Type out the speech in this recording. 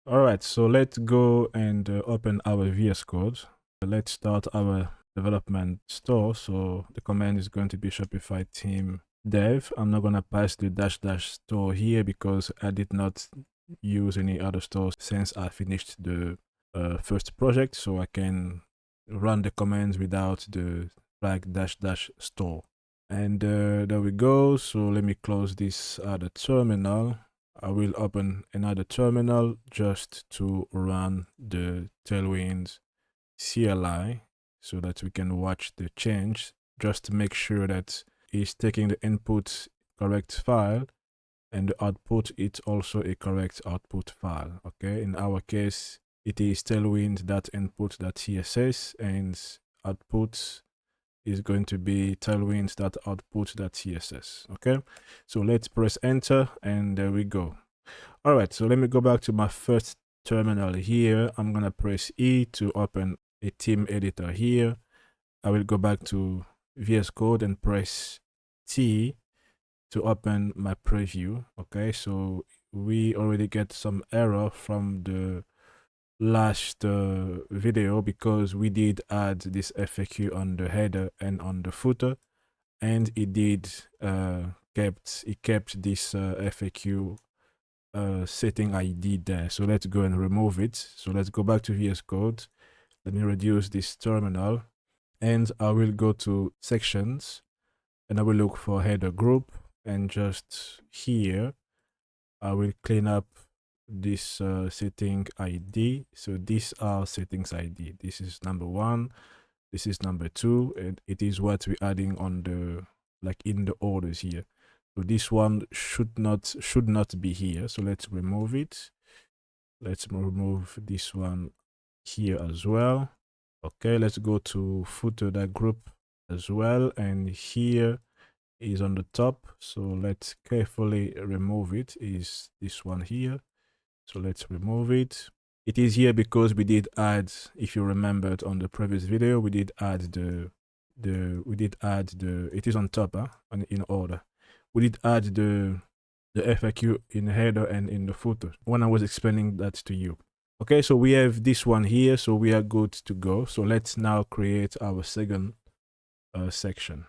All right, so let's go and open our VS Code. Let's start our development store. So the command is going to be Shopify theme dev. I'm not going to pass the -- store here because I did not use any other stores since I finished the first project. So I can run the commands without the flag -- store. And there we go. So let me close this other terminal. I will open another terminal just to run the Tailwind CLI so that we can watch the change, just to make sure that it's taking the input correct file and the output is also a correct output file. Okay, in our case it is tailwind.input.css and output is going to be tailwind.output.css. Okay, so let's press enter and there we go. All right, so let me go back to my first terminal here. I'm gonna press E to open a theme editor here. I will go back to VS Code and press T to open my preview. Okay, so we already get some error from the last video because we did add this FAQ on the header and on the footer, and it did kept this FAQ setting ID there. So let's go and remove it. So let's go back to VS Code. Let me reduce this terminal and I will go to sections and I will look for header group, and just here I will clean up this setting ID. So these are settings ID. This is number 1, this is number 2, and it is what we're adding on the, like, in the orders here. So this one should not be here. So let's remove it. Let's remove this one here as well. Okay, let's go to footer that group as well, and here is on the top. So let's carefully remove it. Is this one here? So let's remove it. It is here because we did add, if you remembered on the previous video, we did add it is on top, in order. We did add the FAQ in the header and in the footer when I was explaining that to you. Okay, so we have this one here, so we are good to go. So let's now create our second section.